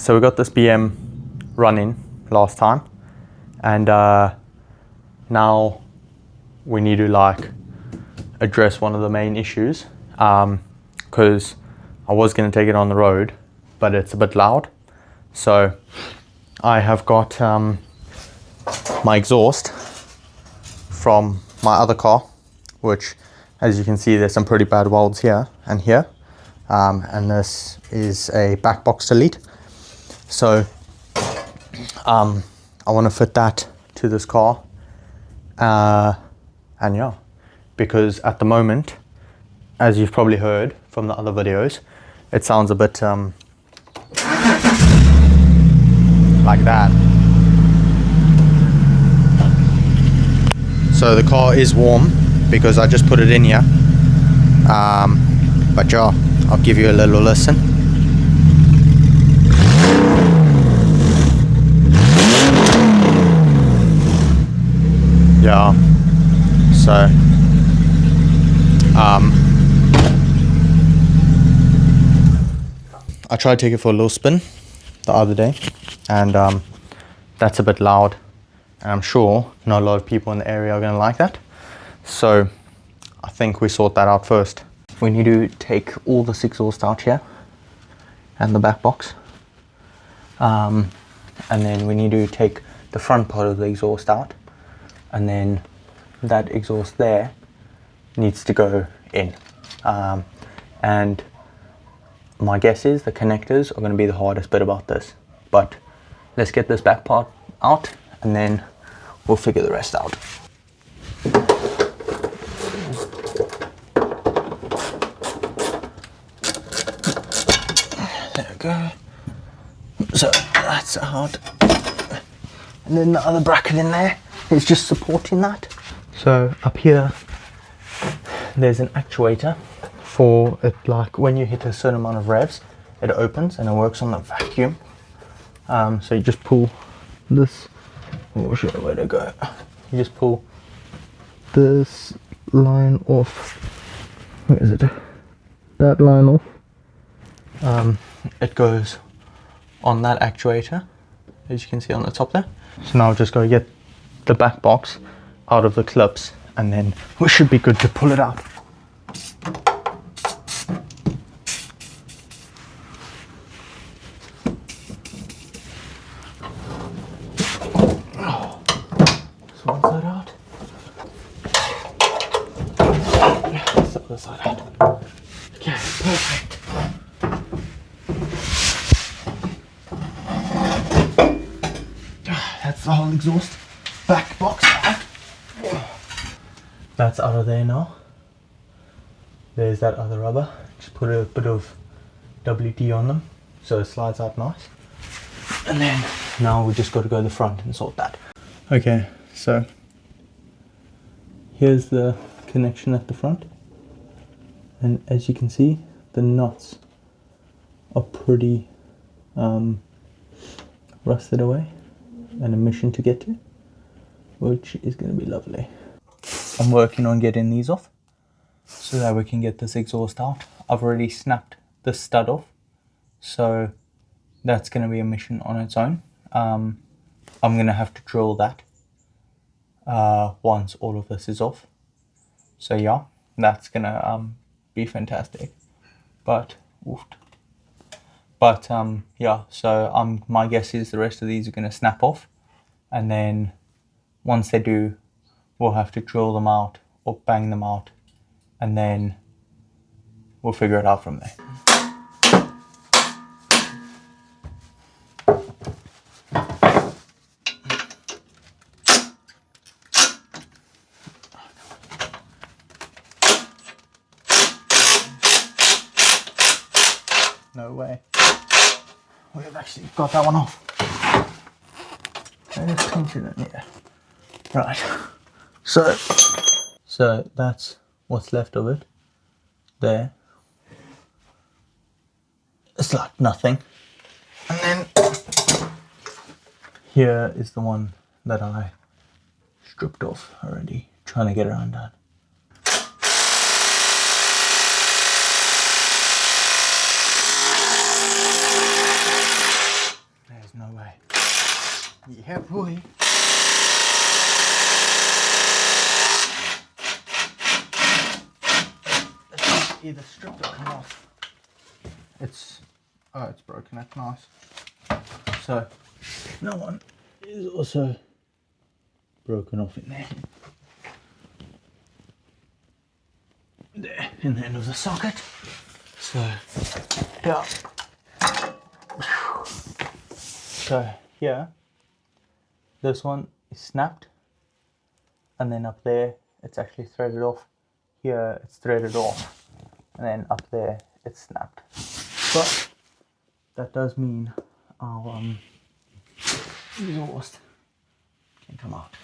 So we got this BM running last time, and now we need to like address one of the main issues, because I was going to take it on the road, but it's a bit loud. So I have got my exhaust from my other car, which, as you can see, there's some pretty bad welds here and here, and this is a back box delete. So I want to fit that to this car, and yeah, because at the moment, as you've probably heard from the other videos, it sounds a bit like that. So the car is warm because I just put it in here, but yeah, I'll give you a little listen. Yeah, so I tried to take it for a little spin the other day, and that's a bit loud, and I'm sure not a lot of people in the area are going to like that. So I think we sort that out first. We need to take all this exhaust out here and the back box, and then we need to take the front part of the exhaust out, and then that exhaust there needs to go in, and my guess is the connectors are going to be the hardest bit about this, but let's get this back part out and then we'll figure the rest out. There we go. So that's out, and then the other bracket in there is just supporting that. So up here there's an actuator for it, like when you hit a certain amount of revs it opens and it works on the vacuum. So you just pull this, I'll show you where to go. You just pull this line off, where is it, that line off. It goes on that actuator, as you can see on the top there. So now I've just got to get the back box out of the clips and then we should be good to pull it out. So one side out. That's the other side out. Okay, perfect. That's the whole exhaust back box out. That's out of there now. There's that other rubber. Just put a bit of WD on them so it slides out nice. And then now we just got to go to the front and sort that. Okay, so here's the connection at the front, and as you can see the nuts are pretty rusted away and a mission to get to, which is going to be lovely. I'm working on getting these off so that we can get this exhaust out. I've already snapped the stud off, so that's going to be a mission on its own. I'm going to have to drill that once all of this is off. So yeah, that's going to be fantastic. But yeah, so my guess is the rest of these are going to snap off, and then once they do, we'll have to drill them out or bang them out, and then we'll figure it out from there. No way. We've actually got that one off. There's tension in here. Right. So that's what's left of it. There. It's like nothing. And then here is the one that I stripped off already, trying to get around that. Yeah, boy. It's either stripped or come off. It's broken. That's nice. So, no one is also broken off in there. There, in the end of the socket. So, yeah. So, here, this one is snapped. And then up there, it's actually threaded off. Here, it's threaded off. And then up there, it's snapped. But, that does mean our exhaust can come out.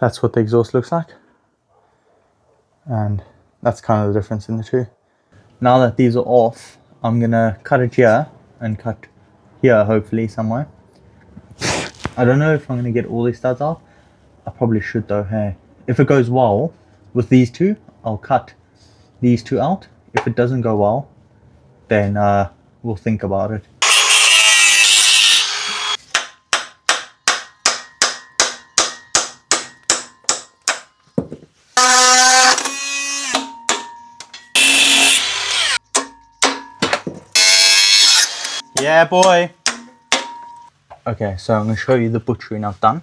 That's what the exhaust looks like. And that's kind of the difference in the two. Now that these are off, I'm gonna cut it here and cut here, hopefully somewhere. I don't know if I'm gonna get all these studs off. I probably should though, hey. If it goes well with these two, I'll cut these two out. If it doesn't go well, then we'll think about it. Yeah, boy. Okay, so I'm going to show you the butchering I've done.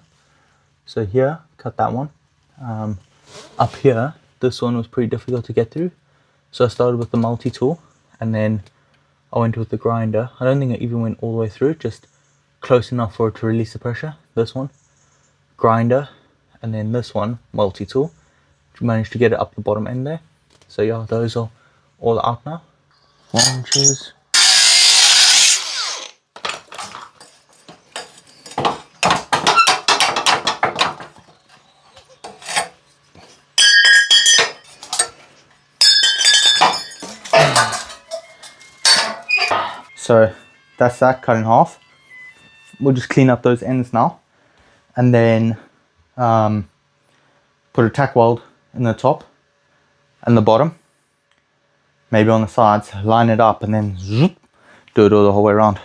So here, cut that one. Up here, this one was pretty difficult to get through. So I started with the multi-tool, and then I went with the grinder. I don't think I even went all the way through, just close enough for it to release the pressure. This one, grinder, and then this one, multi-tool. Managed to get it up the bottom end there. So yeah, those are all out now. 1 inches. So that's that cut in half. We'll just clean up those ends now, and then put a tack weld in the top and the bottom, maybe on the sides, line it up, and then zoop, do it all the whole way around.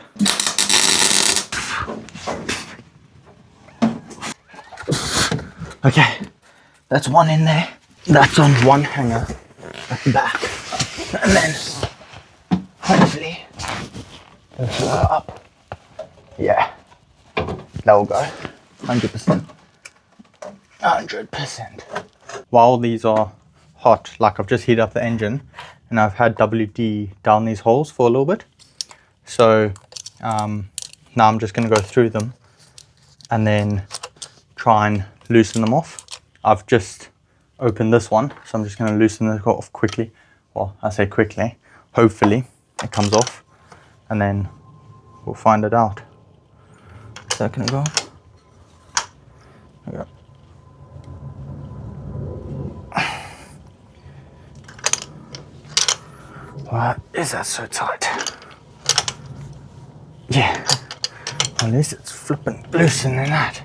Okay, that's one in there. That's on one hanger at the back, and then hopefully it'll go up. Yeah, that will go 100%. 100%. While these are hot, like I've just heated up the engine and I've had WD down these holes for a little bit. So now I'm just going to go through them and then try and loosen them off. I've just opened this one, so I'm just going to loosen it off quickly. Well, I say quickly. Hopefully it comes off, and then we'll find it out. Is that going to go on? There we go. Why is that so tight? Yeah, at least it's flipping looser than that.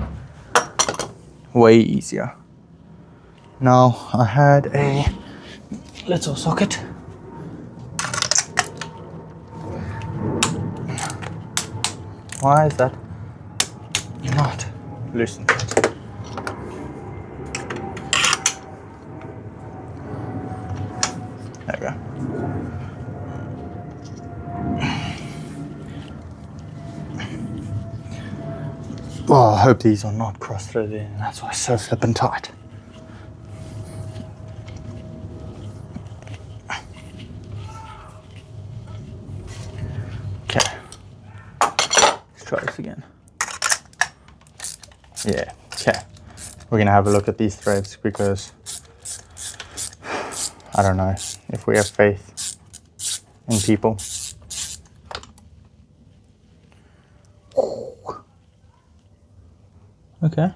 Way easier. Now I had a little socket. Why is that not loosened? There we go. Well, I hope these are not cross-threaded in, that's why it's so flippin' tight. Okay, let's try this again. Yeah, okay. We're gonna have a look at these threads because I don't know if we have faith in people. Okay.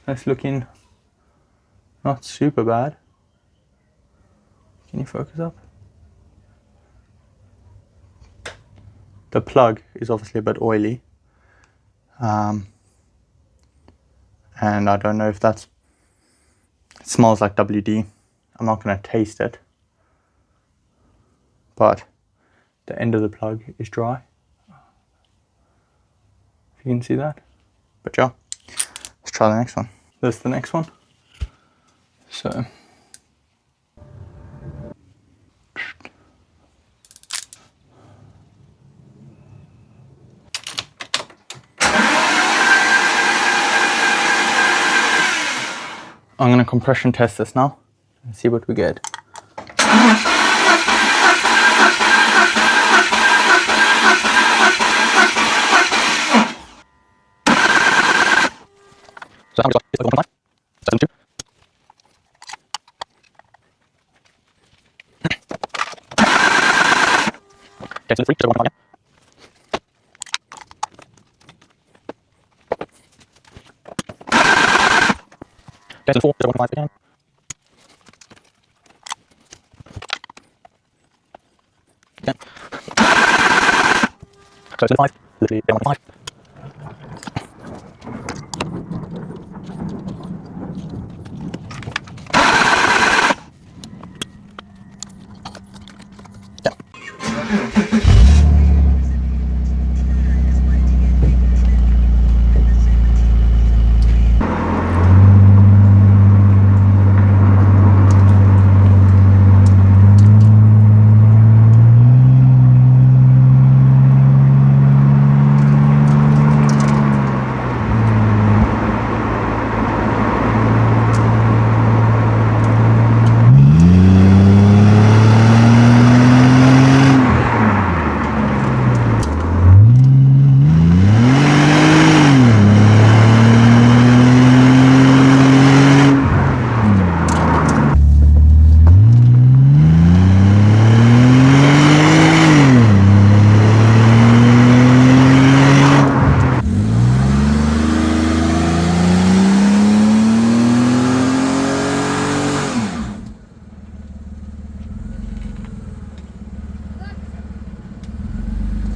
That's looking not super bad. Can you focus up? The plug is obviously a bit oily. And I don't know if it smells like WD. I'm not gonna taste it. but the end of the plug is dry. If you can see that. But yeah, let's try the next one. That's the next one. So I'm gonna compression test this now and see what we get. So how many is 1.5? 7.2. Okay, so it's 3, so 1.5 again. Okay, so 4, so 1.5 again. Okay. So it's 5, literally 1.5.